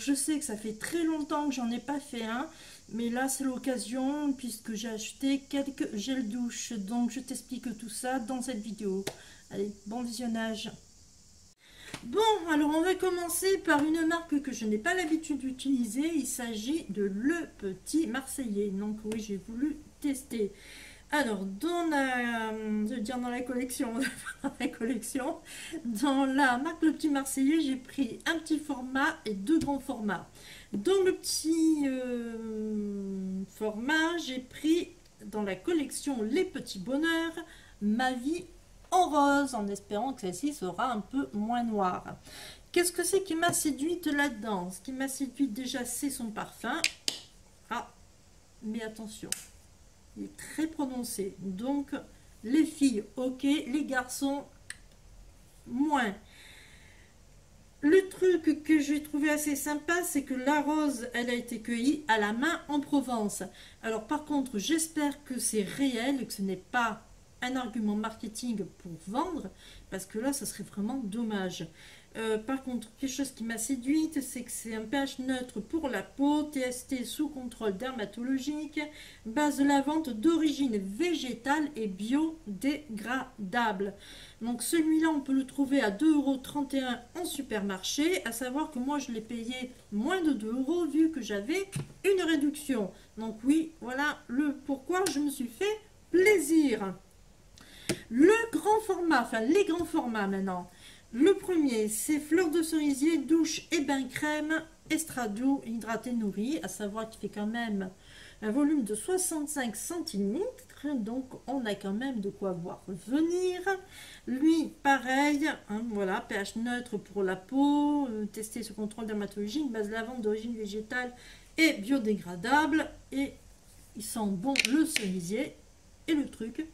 je sais que ça fait très longtemps que j'en ai pas fait un, mais là c'est l'occasion puisque j'ai acheté quelques gels douche. Donc je t'explique tout ça dans cette vidéo. Allez, bon visionnage. Bon, alors on va commencer par une marque que je n'ai pas l'habitude d'utiliser. Il s'agit de Le Petit Marseillais. Donc oui, j'ai voulu tester. Alors, je veux dire dans la collection, dans la collection, dans la marque Le Petit Marseillais, j'ai pris un petit format et deux grands formats. Dans le petit format, j'ai pris dans la collection Les Petits Bonheurs, Ma vie en rose, en espérant que celle-ci sera un peu moins noire. Qu'est-ce que c'est qui m'a séduite là-dedans? Ce qui m'a séduite déjà, c'est son parfum. Ah, mais attention, il est très prononcé. Donc, les filles, ok, les garçons, moins. Le truc que j'ai trouvé assez sympa, c'est que la rose, elle a été cueillie à la main en Provence. Alors, par contre, j'espère que c'est réel et que ce n'est pas un argument marketing pour vendre, parce que là, ça serait vraiment dommage. Par contre, quelque chose qui m'a séduite, c'est que c'est un pH neutre pour la peau, TST sous contrôle dermatologique, base de lavande d'origine végétale et biodégradable. Donc celui-là, on peut le trouver à 2,31 € en supermarché, à savoir que moi, je l'ai payé moins de 2 € vu que j'avais une réduction. Donc oui, voilà le pourquoi je me suis fait plaisir. Le grand format, enfin les grands formats maintenant. Le premier, c'est fleur de cerisier, douche et bain crème, extra doux, hydraté, nourri, à savoir qu'il fait quand même un volume de 65 centilitres, donc on a quand même de quoi voir venir. Lui, pareil, hein, voilà, pH neutre pour la peau, testé sous contrôle dermatologique, base lavande d'origine végétale et biodégradable, et il sent bon le cerisier, et le truc,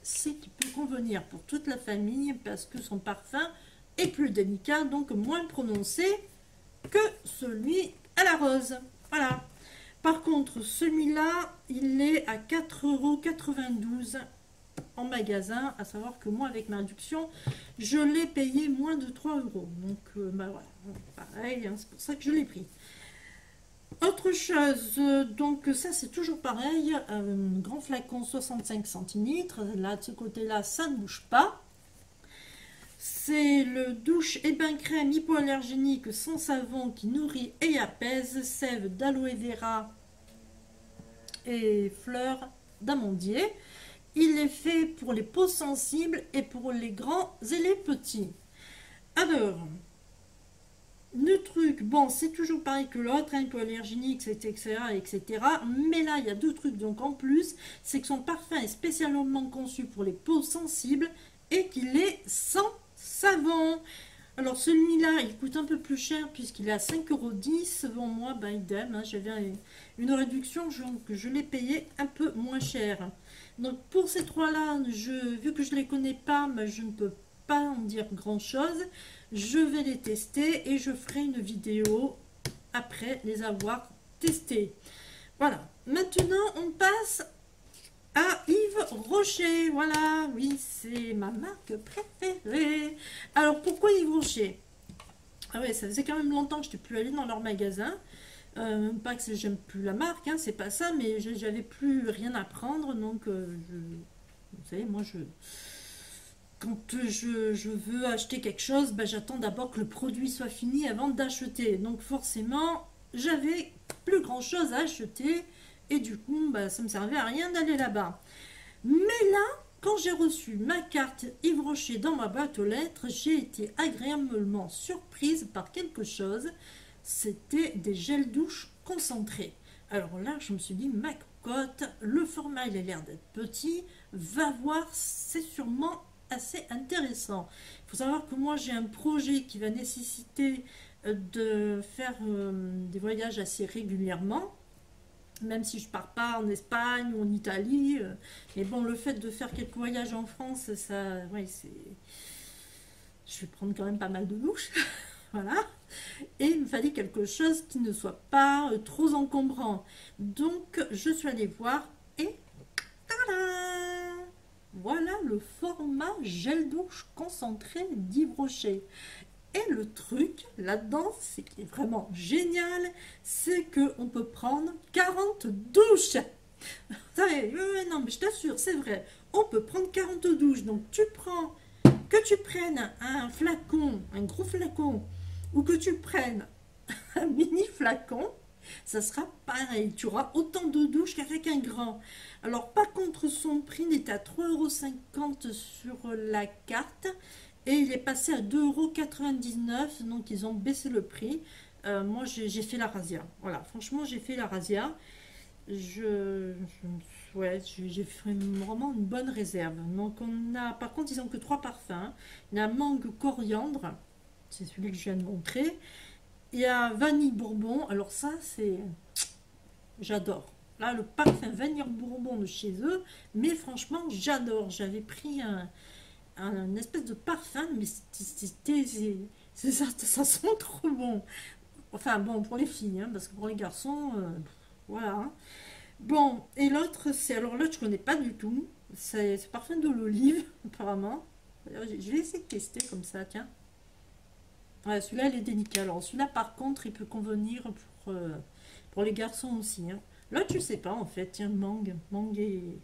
c'est qu'il peut convenir pour toute la famille parce que son parfum est plus délicat, donc moins prononcé que celui à la rose. Voilà. Par contre, celui-là, il est à 4,92 € en magasin, à savoir que moi, avec ma réduction, je l'ai payé moins de 3 €. Donc, bah voilà, pareil, hein, c'est pour ça que je l'ai pris. Autre chose, donc ça c'est toujours pareil, un grand flacon 65 centilitres, là de ce côté-là ça ne bouge pas. C'est le douche et bain crème hypoallergénique sans savon qui nourrit et apaise, sève d'aloe vera et fleurs d'amandier. Il est fait pour les peaux sensibles et pour les grands et les petits. Alors, le truc, bon, c'est toujours pareil que l'autre, hein, hypoallergénique, etc., etc. Mais là, il y a deux trucs. Donc, en plus, c'est que son parfum est spécialement conçu pour les peaux sensibles et qu'il est sans savon. Alors, celui-là, il coûte un peu plus cher puisqu'il est à 5,10 €. Bon, moi, ben, idem, hein, j'avais une réduction, je l'ai payé un peu moins cher. Donc, pour ces trois-là, vu que je ne les connais pas, mais je ne peux pas en dire grand-chose. Je vais les tester et je ferai une vidéo après les avoir testés. Voilà. Maintenant, on passe à Yves Rocher. Voilà, oui, c'est ma marque préférée. Alors, pourquoi Yves Rocher? Ah ouais, ça faisait quand même longtemps que je n'étais plus allée dans leur magasin. Pas que j'aime plus la marque, hein, c'est pas ça, mais j'avais plus rien à prendre. Donc, vous savez, moi, quand je veux acheter quelque chose, ben, j'attends d'abord que le produit soit fini avant d'acheter. Donc forcément, j'avais plus grand chose à acheter et du coup, ben, ça ne me servait à rien d'aller là-bas. Mais là, quand j'ai reçu ma carte Yves Rocher dans ma boîte aux lettres, j'ai été agréablement surprise par quelque chose. C'était des gels douche concentrés. Alors là, je me suis dit, ma cocotte, le format, il a l'air d'être petit. Va voir, c'est sûrement assez intéressant. Il faut savoir que moi j'ai un projet qui va nécessiter de faire des voyages assez régulièrement, même si je pars pas en Espagne ou en Italie. Mais bon, le fait de faire quelques voyages en France, ça, ouais, je vais prendre quand même pas mal de douches. Voilà. Et il me fallait quelque chose qui ne soit pas trop encombrant. Donc je suis allée voir et tada! Voilà le format gel douche concentré d'Yves Rocher. Et le truc là-dedans, c'est qui est vraiment génial, c'est qu'on peut prendre 40 douches. Non, mais je t'assure, c'est vrai. On peut prendre 40 douches. Donc tu prends, que tu prennes un flacon, un gros flacon, ou que tu prennes un mini flacon, ça sera pareil. Tu auras autant de douches qu'avec un grand. Alors par contre, son prix était à 3,50 € sur la carte. Et il est passé à 2,99 €, donc ils ont baissé le prix. Moi, j'ai fait la razzia. Voilà, franchement, j'ai fait la razzia. Ouais, j'ai fait vraiment une bonne réserve. Donc, par contre, ils ont que trois parfums. Il y a mangue coriandre, c'est celui que je viens de montrer. Il y a vanille bourbon. Alors, ça, j'adore. Là, le parfum vanille bourbon de chez eux, mais franchement, j'adore. J'avais pris un espèce de parfum, mais ça sent trop bon. Enfin bon, pour les filles, hein, parce que pour les garçons, voilà. Hein. Bon, et l'autre, alors l'autre, je connais pas du tout. C'est parfum de l'olive, apparemment. Je vais essayer de tester comme ça, tiens. Ouais, celui-là, il est délicat. Alors celui-là, par contre, il peut convenir pour les garçons aussi. Hein. L'autre, je sais pas, en fait. Tiens, mangue et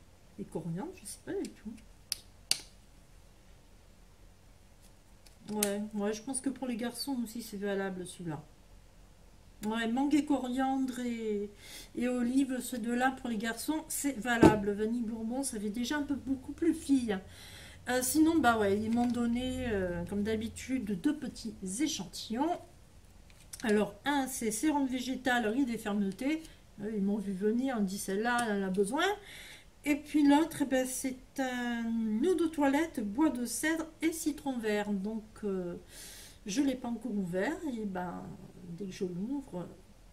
coriandre, je sais pas du tout. Ouais, je pense que pour les garçons aussi c'est valable celui-là. Ouais, mangue et coriandre et olive, ceux deux-là pour les garçons, c'est valable. Vanille bourbon, ça fait déjà un peu beaucoup plus fille. Sinon, bah ouais, ils m'ont donné, comme d'habitude, deux petits échantillons. Alors, un, c'est sérum végétal, riz des fermetés. Ils m'ont vu venir, on dit celle-là, elle en a besoin. Et puis l'autre, eh ben, c'est un eau de toilette, bois de cèdre et citron vert. Donc, je ne l'ai pas encore ouvert. Et ben, dès que je l'ouvre,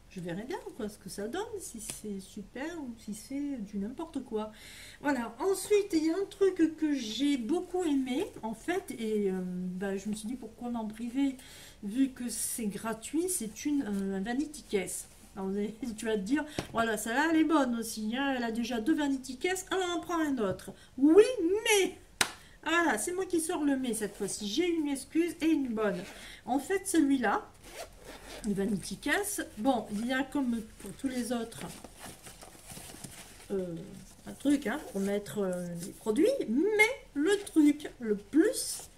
je verrai bien quoi, ce que ça donne, si c'est super ou si c'est du n'importe quoi. Voilà. Ensuite, il y a un truc que j'ai beaucoup aimé, en fait, et ben, je me suis dit pourquoi m'en priver, vu que c'est gratuit, c'est un vanity case. Alors, tu vas te dire, voilà, celle-là, elle est bonne aussi. Hein, elle a déjà deux vanity cases, alors on en prend un autre. Oui, mais... Voilà, c'est moi qui sors le mais cette fois-ci. J'ai une excuse et une bonne. En fait, celui-là, le vanity case, bon, il y a comme pour tous les autres, un truc hein, pour mettre les produits. Mais le truc, le plus,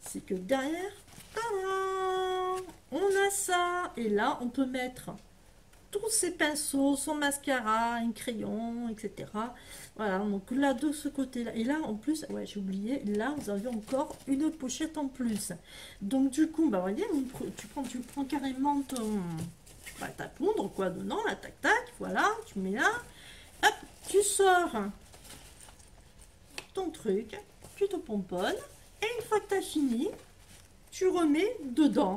c'est que derrière, tadam, on a ça. Et là, on peut mettre tous ses pinceaux, son mascara, un crayon, etc. Voilà, donc là, de ce côté-là. Et là, en plus, ouais, j'ai oublié, là, vous avez encore une pochette en plus. Donc, du coup, bah, voyez, tu prends carrément ta poudre, quoi, dedans, là, tac, tac, voilà, tu mets là, hop, tu sors ton truc, tu te pomponnes, et une fois que tu as fini, tu remets dedans.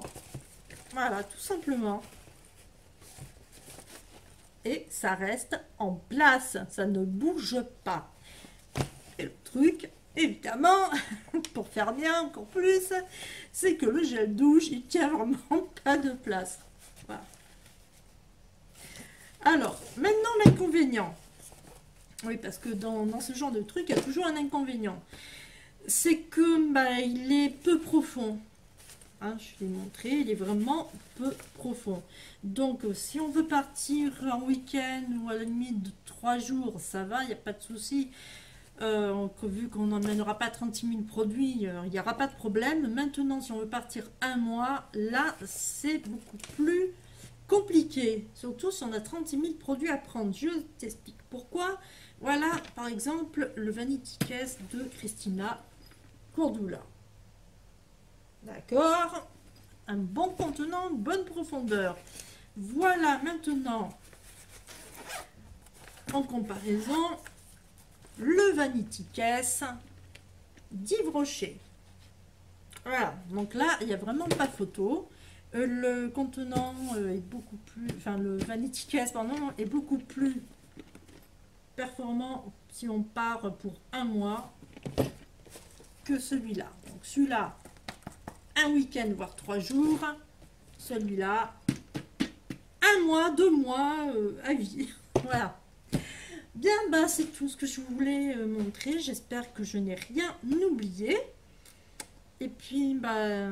Voilà, tout simplement. Et ça reste en place, ça ne bouge pas. Et le truc, évidemment, pour faire bien encore plus, c'est que le gel douche, il tient vraiment pas de place. Voilà. Alors, maintenant l'inconvénient. Oui, parce que dans ce genre de truc, il y a toujours un inconvénient. C'est que bah, il est peu profond. Hein, je l'ai montré, il est vraiment peu profond. Donc, si on veut partir en week-end ou à la limite de 3 jours, ça va, il n'y a pas de souci. Vu qu'on n'emmènera pas 36 000 produits, il n'y aura pas de problème. Maintenant, si on veut partir un mois, là, c'est beaucoup plus compliqué. Surtout si on a 36 000 produits à prendre. Je t'explique pourquoi. Voilà, par exemple, le Vanity Case de Christina Cordula. D'accord, un bon contenant, bonne profondeur. Voilà maintenant, en comparaison, le Vanity Case d'Yves Rocher. Voilà, donc là, il n'y a vraiment pas photo. Le contenant est beaucoup plus, enfin le Vanity Case, pardon, est beaucoup plus performant si on part pour un mois que celui-là. Donc celui-là, un week-end, voire 3 jours. Celui-là, un mois, 2 mois, à vie. Voilà. Bien, bah, c'est tout ce que je voulais montrer. J'espère que je n'ai rien oublié. Et puis, bah,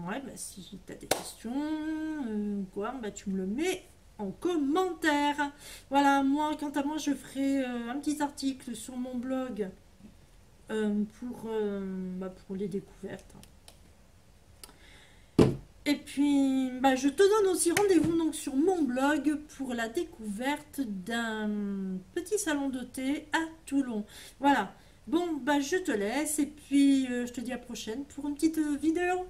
ouais, bah, si tu as des questions ou quoi, bah, tu me le mets en commentaire. Voilà, moi, quant à moi, je ferai un petit article sur mon blog bah, pour les découvertes. Et puis, bah, je te donne aussi rendez-vous donc sur mon blog pour la découverte d'un petit salon de thé à Toulon. Voilà. Bon, bah, je te laisse et puis je te dis à la prochaine pour une petite vidéo.